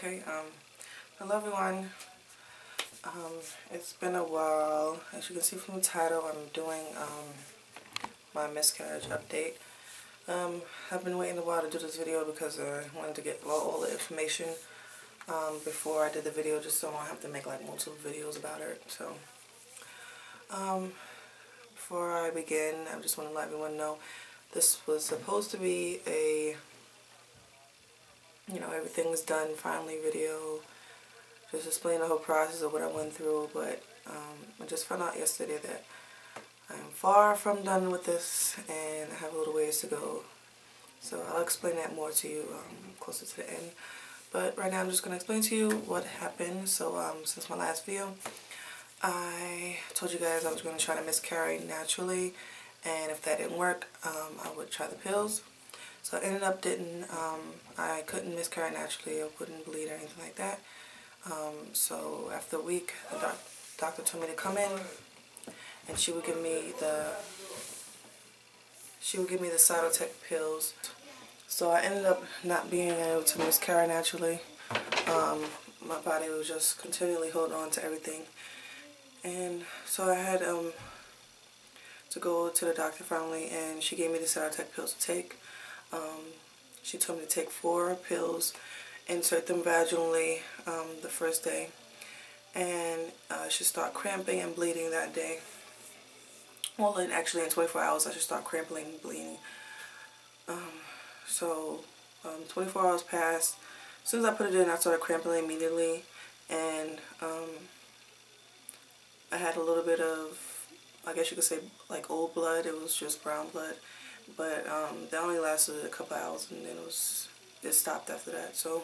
Okay, hello everyone. It's been a while. As you can see from the title, I'm doing my miscarriage update. I've been waiting a while to do this video because I wanted to get all the information before I did the video, just so I don't have to make like multiple videos about it. So before I begin, I just want to let everyone know this was supposed to be a everything's done finally video, just explain the whole process of what I went through, but I just found out yesterday that I am far from done with this and I have a little ways to go. So I'll explain that more to you closer to the end. But right now I'm just going to explain to you what happened. So since my last video, I told you guys I was going to try to miscarry naturally, and if that didn't work, I would try the pills. So it ended up I couldn't miscarry naturally, I wouldn't bleed or anything like that. So after a week, the doctor told me to come in, and she would give me the Cytotec pills. So I ended up not being able to miscarry naturally. My body was just continually holding on to everything, and so I had to go to the doctor finally, and she gave me the Cytotec pills to take. She told me to take 4 pills, insert them vaginally the first day, and I should start cramping and bleeding that day. Well, actually in 24 hours I should start cramping and bleeding. So 24 hours passed. As soon as I put it in, I started cramping immediately, and I had a little bit of, I guess you could say, like old blood. It was just brown blood, but that only lasted a couple hours, and then it stopped after that. So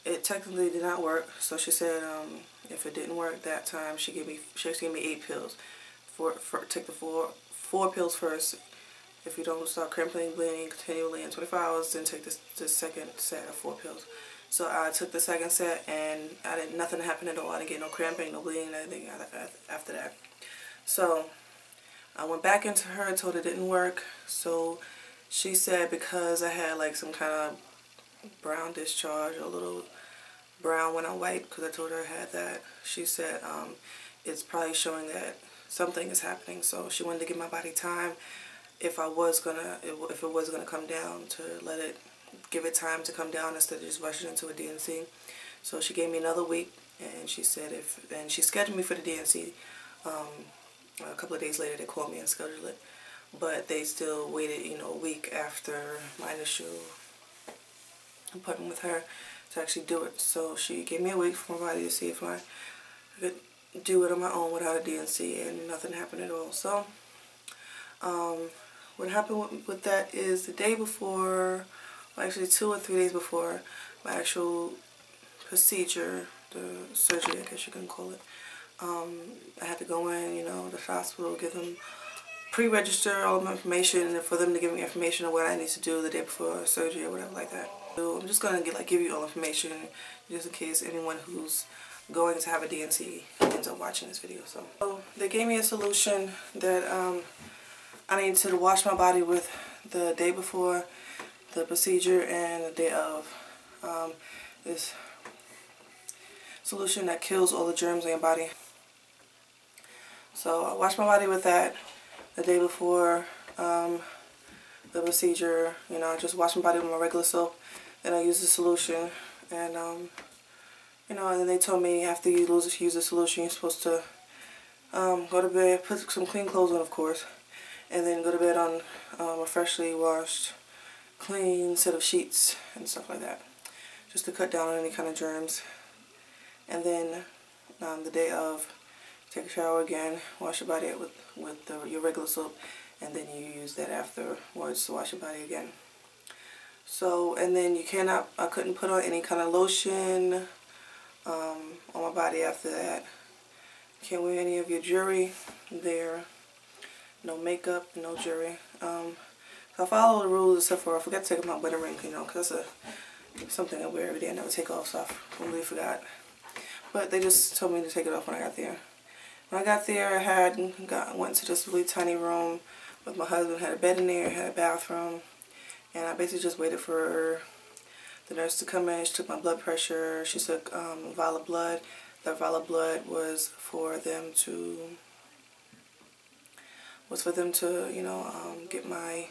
it technically did not work. So she said if it didn't work that time, she actually gave me 8 pills. Take the four pills first. If you don't start cramping and bleeding continually in 24 hours, then take the second set of 4 pills. So I took the second set, and nothing happened at all. I didn't get no cramping, no bleeding, anything after that. So I went back into her, told her it didn't work. So she said because I had like some kind of brown discharge, a little brown when I wiped, because I told her I had that. She said it's probably showing that something is happening. So she wanted to give my body time, if it was gonna come down, to give it time to come down instead of just rushing into a D&C. So she gave me another week, and she said and she scheduled me for the D&C. A couple of days later they called me and scheduled it, but they still waited a week after my initial appointment with her to actually do it. So she gave me a week for my body to see if I could do it on my own without a D&C, and nothing happened at all. So what happened with that is the day before, well, actually 2 or 3 days before my actual procedure, the surgery I guess you can call it, I had to go in, the hospital, give them, pre-register all my information, and for them to give me information on what I need to do the day before surgery or whatever like that. So I'm just going to give you all information just in case anyone who's going to have a D&C ends up watching this video. So they gave me a solution that I need to wash my body with the day before the procedure and the day of. This solution that kills all the germs in your body. So I wash my body with that the day before the procedure. I just wash my body with my regular soap. Then I use the solution, and and then they told me after you use the solution, you're supposed to go to bed, put some clean clothes on, of course, and then go to bed on a freshly washed, clean set of sheets and stuff like that, just to cut down on any kind of germs. And then the day of, take a shower again, wash your body with your regular soap, and then you use that afterwards to wash your body again. So, and then I couldn't put on any kind of lotion on my body after that. Can't wear any of your jewelry there. No makeup, no jewelry. So I follow the rules except for I forgot to take off my wedding ring, because that's something I wear every day. I never take off, so I completely forgot. But they just told me to take it off when I got there. When I got there, I went to this really tiny room with my husband. Had a bed in there, had a bathroom, and I basically just waited for the nurse to come in. She took my blood pressure. She took a vial of blood. That vial of blood was for them to get my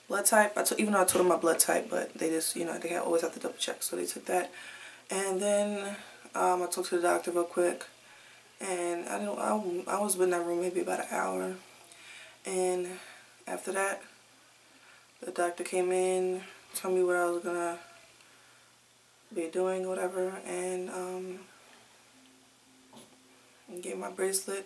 blood type. Even though I told them my blood type, but they just, they always have to double check. So they took that. And then I talked to the doctor real quick. And I was in that room maybe about an hour. And after that, the doctor came in, told me what I was gonna be doing or whatever, and gave my bracelet,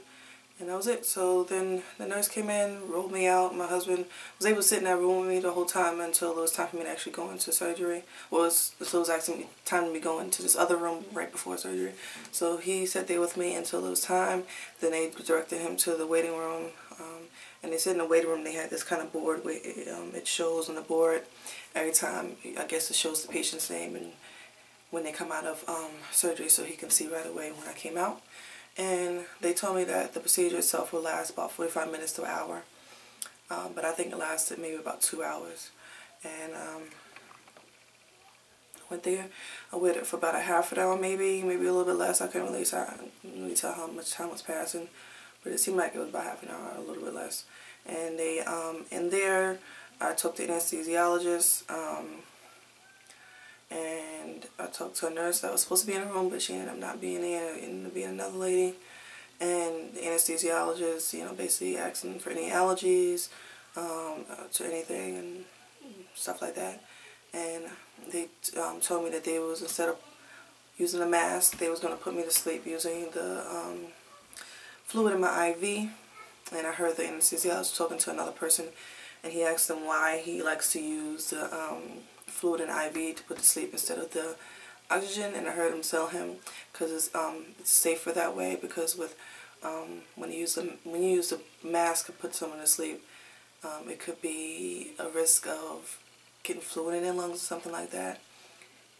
and that was it. So then the nurse came in, rolled me out. My husband was able to sit in that room with me the whole time until it was time for me to actually go into surgery. Well, it was actually time for me to go into this other room right before surgery. So he sat there with me until it was time. Then they directed him to the waiting room. And they said in the waiting room they had this kind of board where it shows on the board every time, I guess it shows the patient's name and when they come out of surgery, so he can see right away when I came out. And they told me that the procedure itself will last about 45 minutes to an hour. But I think it lasted maybe about 2 hours. And I went there. I waited for about a half an hour, maybe a little bit less. I couldn't really tell how much time was passing. But it seemed like it was about half an hour, a little bit less. And they, in there, I talked to the anesthesiologist, and I talked to a nurse that was supposed to be in the room, but she ended up not being there. It ended up being another lady. And the anesthesiologist, basically asking for any allergies to anything and stuff like that. And they told me that they was, instead of using a mask, they was going to put me to sleep using the fluid in my IV. And I heard the anesthesiologist talking to another person, and he asked them why he likes to use the fluid in IV to put to sleep instead of the oxygen. And I heard him tell him because it's safer that way, because with when you use the mask to put someone to sleep, it could be a risk of getting fluid in their lungs or something like that,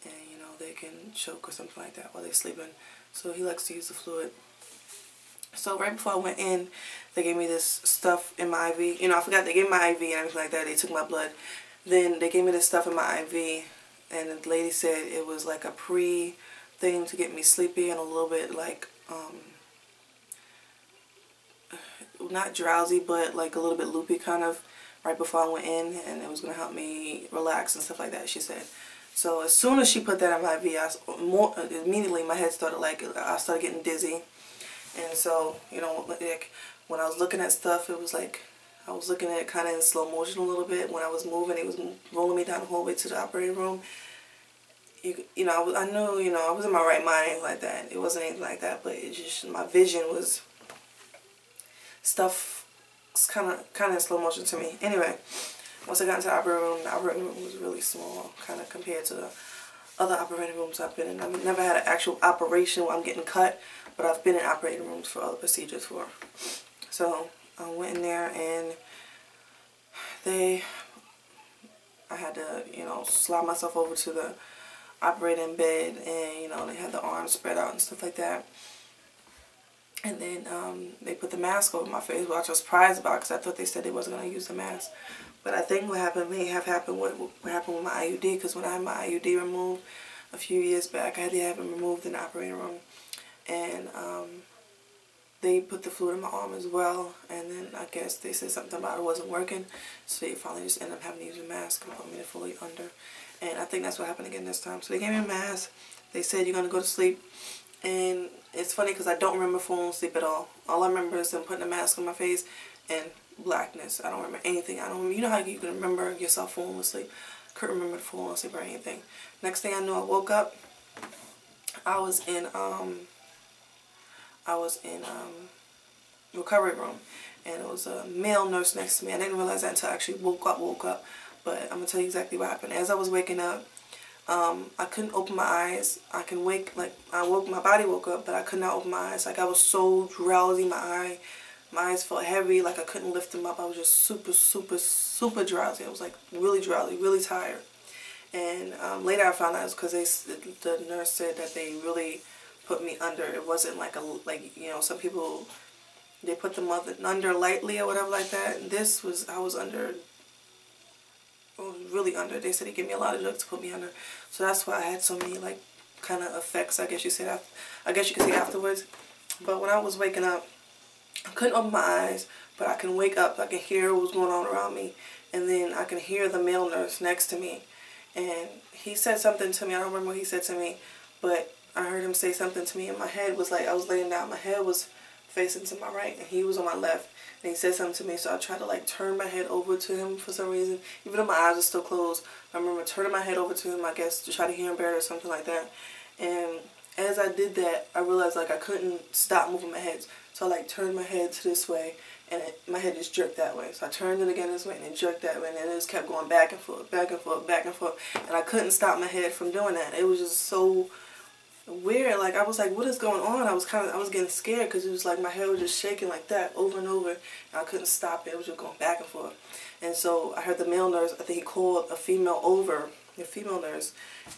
and they can choke or something like that while they're sleeping. So he likes to use the fluid. So right before I went in, they gave me this stuff in my IV. I forgot they gave me my IV and everything like that. They took my blood. Then they gave me this stuff in my IV, and the lady said it was like a pre-thing to get me sleepy and a little bit like, not drowsy, but like a little bit loopy kind of right before I went in, and it was going to help me relax and stuff like that, she said. So as soon as she put that in my IV, immediately my head started I started getting dizzy. And so, like when I was looking at stuff, it was like I was looking at it kind of in slow motion a little bit. When I was moving, it was rolling me down the hallway to the operating room. I knew, I was in my right mind like that. It wasn't anything like that, but it's just my vision was stuff kind of in slow motion to me. Anyway, once I got into the operating room was really small, kind of compared to the other operating rooms I've been in. I've never had an actual operation where I'm getting cut, but I've been in operating rooms for other procedures for. So I went in there, and I had to, slide myself over to the operating bed, and they had the arms spread out and stuff like that. And then they put the mask over my face, which I was surprised about because I thought they said they wasn't going to use the mask. But I think what happened may have happened what happened with my IUD, because when I had my IUD removed a few years back, I had to have it removed in the operating room. And they put the fluid in my arm as well, and then I guess they said something about it wasn't working, so they finally just ended up having to use a mask and put me fully under. And I think that's what happened again this time. So they gave me a mask. They said, you're going to go to sleep. And it's funny because I don't remember falling asleep at all. All I remember is them putting a mask on my face and blackness. I don't remember anything. I don't remember, you know how you can remember yourself falling asleep? I couldn't remember falling asleep or anything. Next thing I know, I woke up. I was in recovery room, and it was a male nurse next to me. I didn't realize that until I actually woke up. But I'm gonna tell you exactly what happened. As I was waking up, I couldn't open my eyes. I can wake, like my body woke up, but I could not open my eyes. Like I was so drowsy, my eyes felt heavy, like I couldn't lift them up. I was just super drowsy. I was like really drowsy, really tired. And later I found out it was because the nurse said that they really put me under. It wasn't like some people, they put them under lightly or whatever like that. And I was under really under. They said he gave me a lot of drugs to put me under. So that's why I had so many, like, kind of effects, I guess you could say afterwards. But when I was waking up, I couldn't open my eyes, but I can wake up. I can hear what was going on around me. And then I can hear the male nurse next to me. And he said something to me. I don't remember what he said to me, but I heard him say something to me. And my head was like, I was laying down. My head was facing to my right, and he was on my left. And he said something to me, so I tried to, like, turn my head over to him for some reason. Even though my eyes were still closed, I remember turning my head over to him, I guess, to try to hear him better or something like that. And as I did that, I realized, like, I couldn't stop moving my head. So I, like, turned my head to this way, and my head just jerked that way. So I turned it again this way, and it jerked that way, and then it just kept going back and forth, back and forth, back and forth. And I couldn't stop my head from doing that. It was just so weird. Like, I was like, what is going on? I was getting scared, because it was like my head was just shaking like that over and over, and I couldn't stop it. It was just going back and forth. And so I heard the male nurse, I think he called a female over, a female nurse,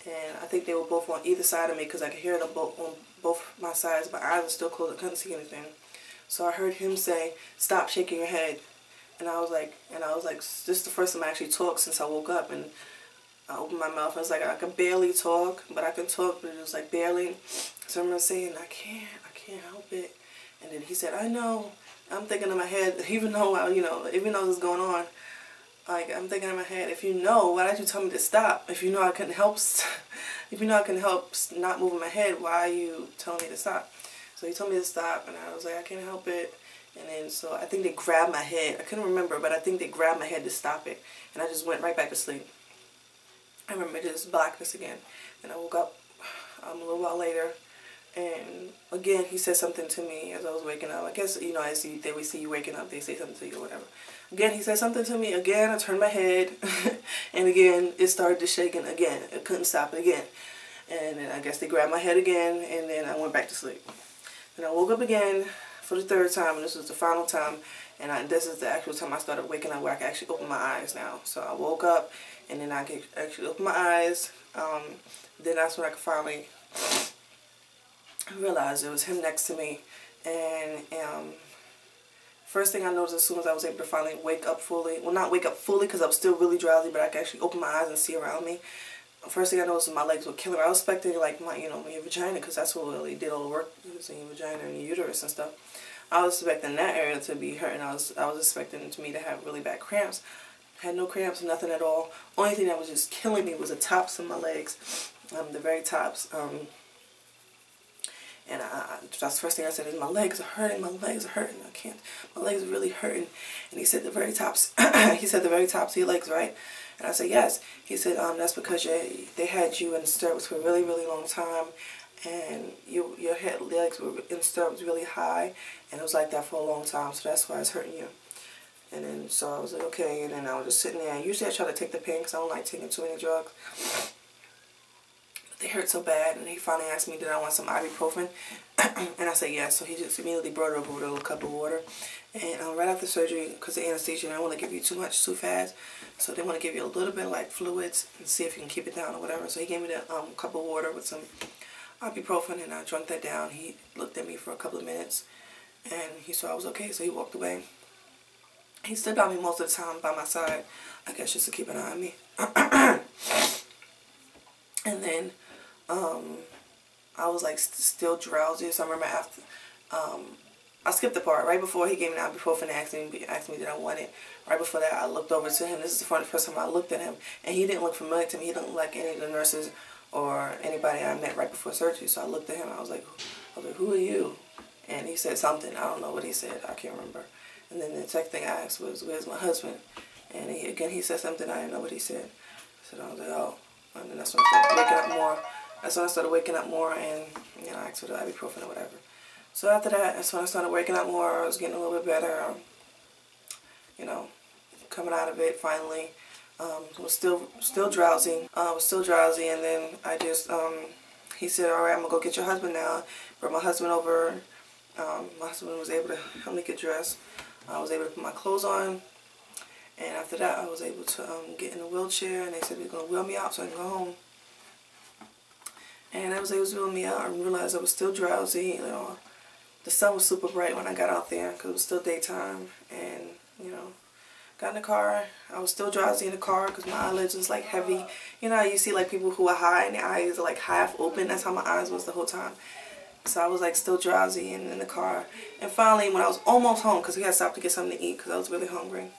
and I think they were both on either side of me, because I could hear them both on both my sides. My eyes were still closed, I couldn't see anything. So I heard him say, stop shaking your head. And I was like, this is the first time I actually talked since I woke up. And I opened my mouth. I was like, I can barely talk, but I can talk, but it was like barely. So I remember saying, I can't help it. And then he said, I know. I'm thinking in my head, even though this is going on, like, I'm thinking in my head, if you know, why did you tell me to stop? If you know I couldn't help, not moving my head, why are you telling me to stop? So he told me to stop, and I was like, I can't help it. And then, so I think they grabbed my head. I couldn't remember, but I think they grabbed my head to stop it. And I just went right back to sleep. I remember just blackness again. And I woke up a little while later. And again, he said something to me as I was waking up. I guess, as they would see you waking up, they say something to you or whatever. Again, he said something to me. Again, I turned my head. And again, it started to shaking again. I couldn't stop it again. And then I guess they grabbed my head again. And then I went back to sleep. Then I woke up again for the third time, and this was the final time, and this is the actual time I started waking up where I could actually open my eyes now. So I woke up, and then I could actually open my eyes. Then that's when I could finally realize it was him next to me. And first thing I noticed as soon as I was able to finally wake up fully, well, not wake up fully because I was still really drowsy, but I could actually open my eyes and see around me. First thing I noticed was my legs were killing me. I was expecting, like, your vagina, because that's what really did all the work, was in your vagina and your uterus and stuff. I was expecting that area to be hurting. I was expecting me to have really bad cramps. I had no cramps, nothing at all. Only thing that was just killing me was the tops of my legs, the very tops. And that's the first thing I said is, my legs are hurting, I can't, my legs are really hurting. And he said the very tops, of your legs, right? And I said, yes. He said, that's because they had you in stirrups for a really, really long time, and your legs were in stirrups really high, and it was like that for a long time, so that's why it's hurting you. And then, so I was like, okay, and then I was just sitting there. Usually I try to take the pain because I don't like taking too many drugs. They hurt so bad, and he finally asked me, did I want some ibuprofen? And I said yes, so he just immediately brought it over with a little cup of water. And right after surgery, because the anesthesia, they don't want to give you too much too fast, so they want to give you a little bit of, like, fluids and see if you can keep it down or whatever. So he gave me the cup of water with some ibuprofen, and I drank that down. He looked at me for a couple of minutes, and he saw I was okay, so he walked away. He stood by me most of the time by my side, I guess just to keep an eye on me. And then I was, like, still drowsy, so I remember after, I skipped the part. Right before he gave me the ibuprofen and asked me did I want it, right before that I looked over to him. This is the first time I looked at him, and he didn't look familiar to me. He didn't look like any of the nurses or anybody I met right before surgery. So I looked at him, I was like, who are you? And he said something, I don't know what he said, I can't remember. And then the second thing I asked was, where's my husband? And he said something, I didn't know what he said. So I was like, oh. And then that's when I started waking up more. That's when I started waking up more, and I asked for the ibuprofen or whatever. So after that, that's when I started waking up more. I was getting a little bit better, coming out of it finally. Was still drowsy. And then I just, he said, all right, I'm gonna go get your husband now. Brought my husband over. My husband was able to help me get dressed. I was able to put my clothes on. And after that, I was able to get in a wheelchair, and they said they're going to wheel me out so I can go home. And I was able to wheel me out and realized I was still drowsy. The sun was super bright when I got out there because it was still daytime. And, Got in the car. I was still drowsy in the car because my eyelids was like heavy. You know how you see like people who are high and their eyes are like half open? That's how my eyes was the whole time. So I was like still drowsy and in the car. And finally, when I was almost home, because we had stopped to get something to eat because I was really hungry.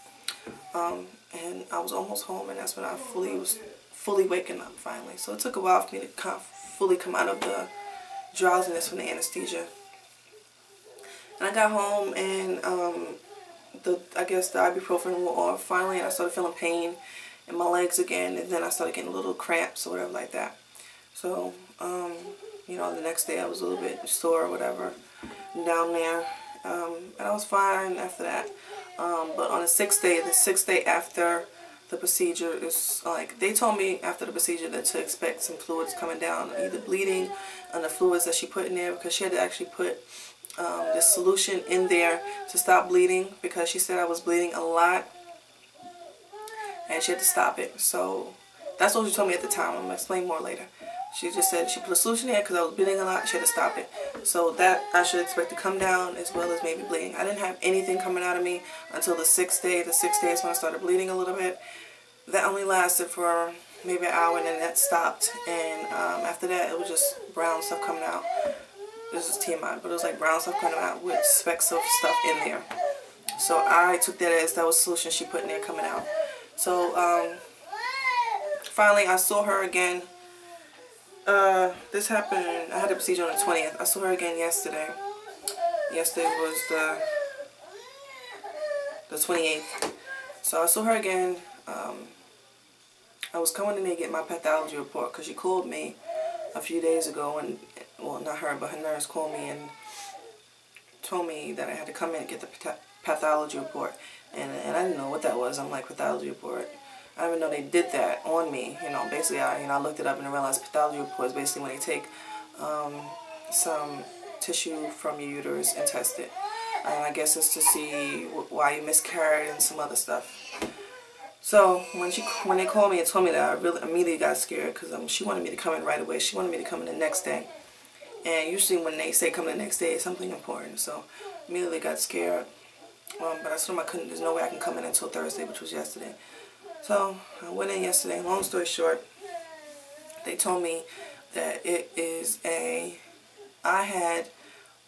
And I was almost home, and that's when I was fully waking up finally. So it took a while for me to fully come out of the drowsiness from the anesthesia. And I got home, and I guess the ibuprofen wore off finally, and I started feeling pain in my legs again, and then I started getting little cramps or whatever like that. So, you know, the next day I was a little bit sore or whatever down there, and I was fine after that. But on the sixth day after the procedure, it's like they told me after the procedure that to expect some fluids coming down, either bleeding and the fluids that she put in there, because she had to actually put this solution in there to stop bleeding, because she said I was bleeding a lot and she had to stop it. So that's what she told me at the time. I'm going to explain more later. She just said she put a solution in there because I was bleeding a lot. She had to stop it. So that I should expect to come down as well as maybe bleeding. I didn't have anything coming out of me until the 6th day. The 6th day is when I started bleeding a little bit. That only lasted for maybe an hour, and then that stopped. And after that, it was just brown stuff coming out. This is TMI, but it was like brown stuff coming out with specks of stuff in there. So I took that as that was the solution she put in there coming out. So finally I saw her again. This happened, I had a procedure on the 20th. I saw her again yesterday. Yesterday was the 28th. So I saw her again. I was coming in there to get my pathology report because she called me a few days ago, and well, not her, but her nurse called me and told me that I had to come in and get the pathology report. And I didn't know what that was. I'm like, pathology report? I didn't even know they did that on me. You know, basically, I looked it up and I realized pathology report is basically when they take some tissue from your uterus and test it. And I guess it's to see why you miscarried and some other stuff. So when they called me and told me that, I really immediately got scared because she wanted me to come in right away. She wanted me to come in the next day. And usually when they say come the next day, it's something important. So immediately got scared. But I told them there's no way I can come in until Thursday, which was yesterday. So I went in yesterday. Long story short, they told me that I had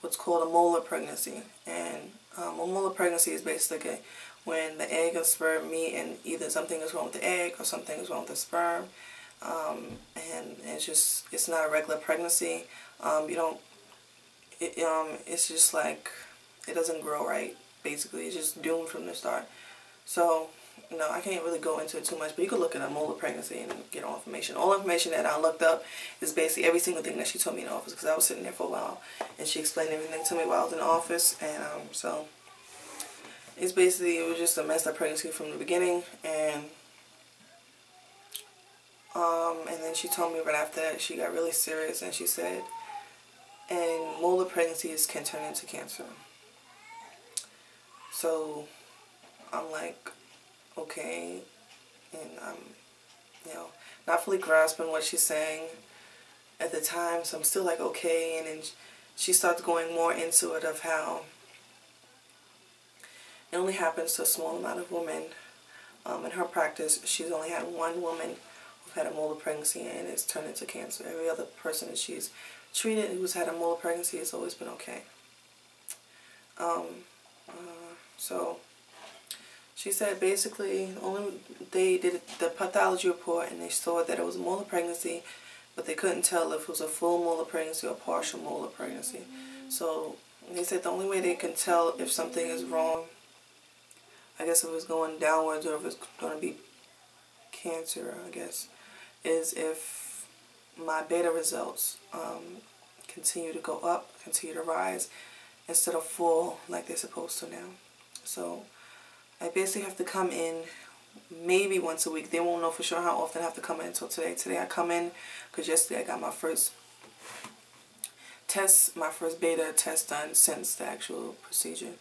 what's called a molar pregnancy. And a molar pregnancy is basically when the egg and sperm meet, and either something is wrong with the egg or something is wrong with the sperm. And it's not a regular pregnancy. It's just like, it doesn't grow right, basically. It's just doomed from the start. So, I can't really go into it too much, but you can look at a molar pregnancy and get all information. All information that I looked up is basically every single thing that she told me in the office, because I was sitting there for a while, and she explained everything to me while I was in the office. And so it was just a messed up pregnancy from the beginning. And then she told me right after that she got really serious, and she said, and molar pregnancies can turn into cancer. So I'm like, okay, and I'm, not fully grasping what she's saying at the time, so I'm still like, okay. And then she starts going more into it of how it only happens to a small amount of women. In her practice, she's only had one woman who's had a molar pregnancy and it's turned into cancer. Every other person that she's treated who's had a molar pregnancy has always been okay. So she said basically they did the pathology report and they saw that it was a molar pregnancy, but they couldn't tell if it was a full molar pregnancy or partial molar pregnancy. So they said the only way they can tell if something is wrong, I guess if it's going downwards or if it's going to be cancer, I guess, is if my beta results continue to go up, continue to rise, instead of fall like they're supposed to now. So I basically have to come in maybe once a week. They won't know for sure how often I have to come in until today. Today I come in because yesterday I got my first test, my first beta test done since the actual procedure.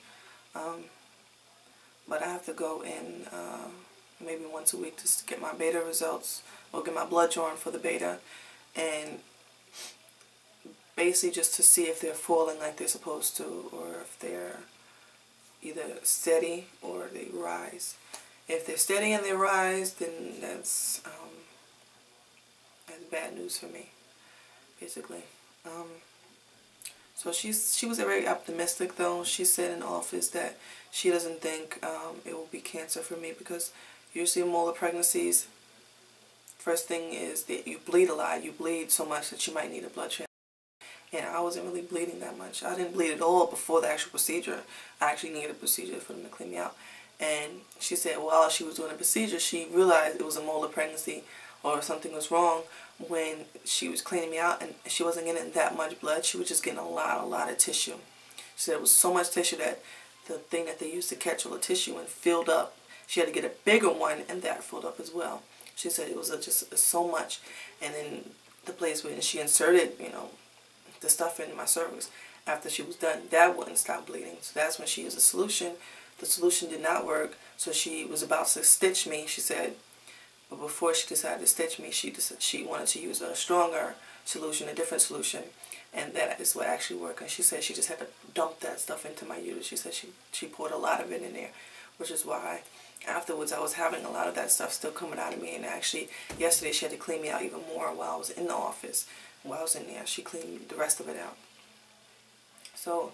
But I have to go in maybe once a week to get my beta results or get my blood drawn for the beta, and basically just to see if they're falling like they're supposed to, or if they're either steady or they rise. If they're steady in their rise, then that's bad news for me, basically. So she was very optimistic, though. She said in office that she doesn't think it will be cancer for me, because usually molar pregnancies, first thing is that you bleed a lot. You bleed so much that you might need a blood transfusion. And I wasn't really bleeding that much. I didn't bleed at all before the actual procedure. I actually needed a procedure for them to clean me out. And she said while she was doing the procedure, she realized it was a molar pregnancy or something was wrong when she was cleaning me out, and she wasn't getting that much blood. She was just getting a lot of tissue. She said it was so much tissue that the thing that they used to catch all the tissue and filled up. She had to get a bigger one, and that filled up as well. She said it was just so much. And then the place where she inserted, the stuff in my cervix, after she was done, that wouldn't stop bleeding. So that's when she used a solution. The solution did not work, so she was about to stitch me, she said. But before she decided to stitch me, she wanted to use a stronger solution, a different solution, and that is what actually worked. And she said she just had to dump that stuff into my uterus. She said she poured a lot of it in there, which is why afterwards I was having a lot of that stuff still coming out of me. And actually yesterday she had to clean me out even more while I was in the office. While I was in there, she cleaned the rest of it out. So,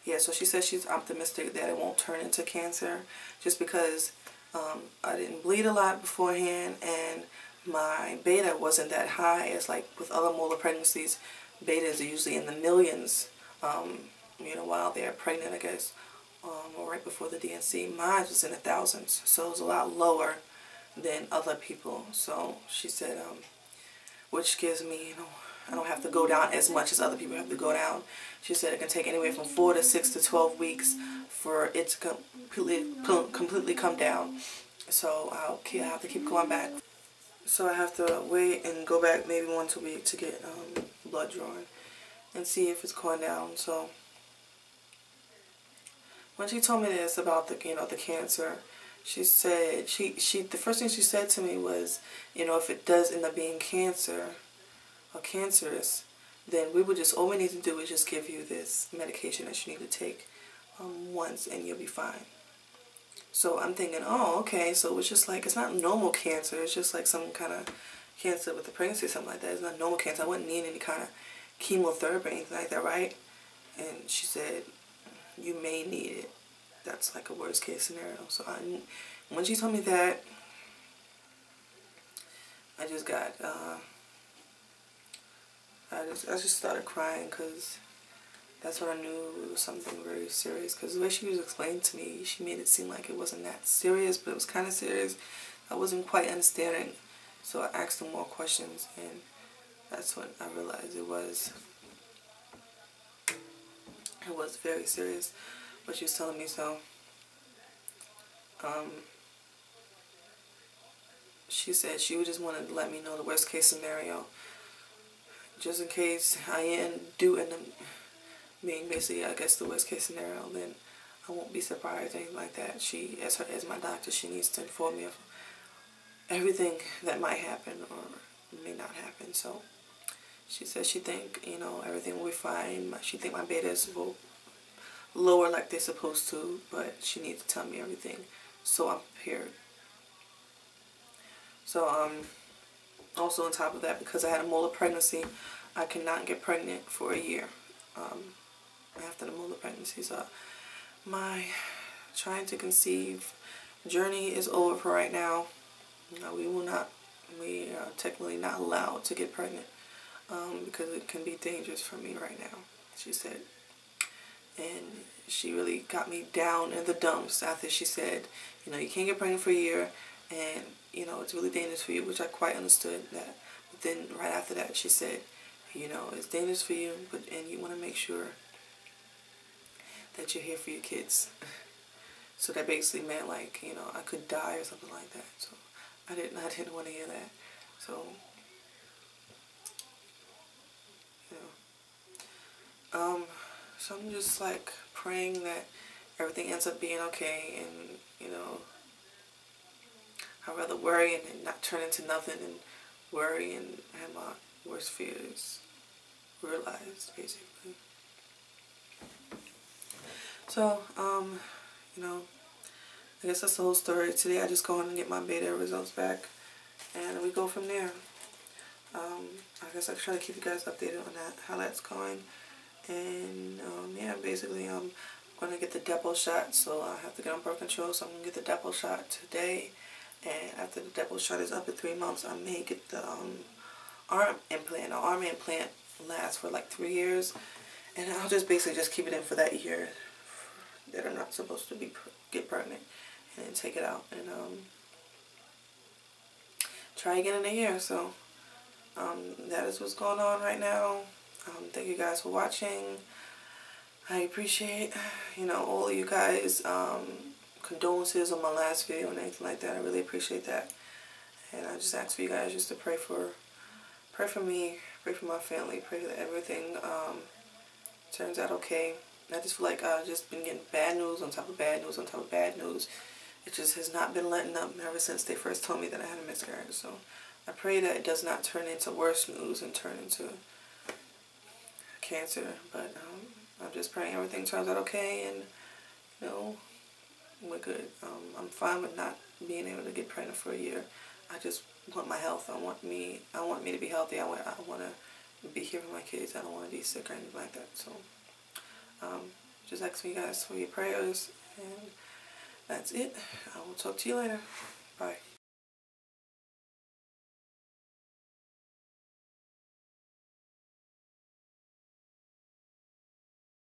yeah, so she says she's optimistic that it won't turn into cancer, just because I didn't bleed a lot beforehand, and my beta wasn't that high as like with other molar pregnancies. Betas are usually in the millions, while they're pregnant, I guess, or right before the D&C. Mine was in the thousands, so it was a lot lower than other people. So she said, which gives me, I don't have to go down as much as other people have to go down. She said it can take anywhere from 4 to 6 to 12 weeks for it to completely come down. So I have to keep going back. So I have to wait and go back maybe once a week to get blood drawn and see if it's going down. So when she told me this about the the cancer, she said the first thing she said to me was, if it does end up being cancer or cancerous, then all we need to do is just give you this medication that you need to take once, and you'll be fine. So I'm thinking, oh, okay, so it's just like, it's not normal cancer, it's just like some kind of cancer with the pregnancy or something like that. It's not normal cancer. I wouldn't need any kind of chemotherapy or anything like that, right? And she said, you may need it. That's like a worst case scenario. So when she told me that, I just got, I just started crying, because that's when I knew it was something very serious. Because the way she was explaining to me, she made it seem like it wasn't that serious, but it was kind of serious. I wasn't quite understanding, so I asked her more questions, and that's when I realized it was very serious what she was telling me. So she said she would just wanted to let me know the worst case scenario, just in case I do end up being basically, I guess, the worst case scenario. Then I won't be surprised, anything like that. She, as my doctor, she needs to inform me of everything that might happen or may not happen. So she says she think, everything will be fine. She think my betas will lower like they're supposed to, but she needs to tell me everything so I'm prepared. So also on top of that, because I had a molar pregnancy, I cannot get pregnant for a year after the molar pregnancy. So my trying to conceive journey is over for right now. We are technically not allowed to get pregnant because it can be dangerous for me right now, she said. And she really got me down in the dumps after she said, you can't get pregnant for a year, and it's really dangerous for you, which I quite understood that. But then right after that, she said, it's dangerous for you, and you want to make sure that you're here for your kids. So that basically meant, like, I could die or something like that. So I didn't want to hear that. So so I'm just like praying that everything ends up being okay, and I'd rather worry and not turn into nothing, and worry and have my worst fears realized, basically. So I guess that's the whole story. Today I just go on and get my beta results back, and we go from there. I guess I try to keep you guys updated on that, how that's going. And yeah, basically I'm going to get the depot shot, so I have to get on birth control, so I'm going to get the depot shot today. And after the depot shot is up at 3 months, I may get the arm implant. The arm implant lasts for like 3 years, and I'll just basically just keep it in for that year that I'm not supposed to get pregnant, and then take it out and try again in a year. So that is what's going on right now. Thank you guys for watching. I appreciate, all of you guys' condolences on my last video and anything like that. I really appreciate that. And I just ask for you guys just to pray for me, pray for my family, pray that everything turns out okay. And I just feel like I've just been getting bad news on top of bad news on top of bad news. It just has not been letting up ever since they first told me that I had a miscarriage. So I pray that it does not turn into worse news and turn into cancer. But I'm just praying everything turns out okay, and we're good. I'm fine with not being able to get pregnant for a year. I just want my health. I want me to be healthy. I want to be here for my kids. I don't want to be sick or anything like that. So just asking you guys for your prayers, and that's it. I will talk to you later.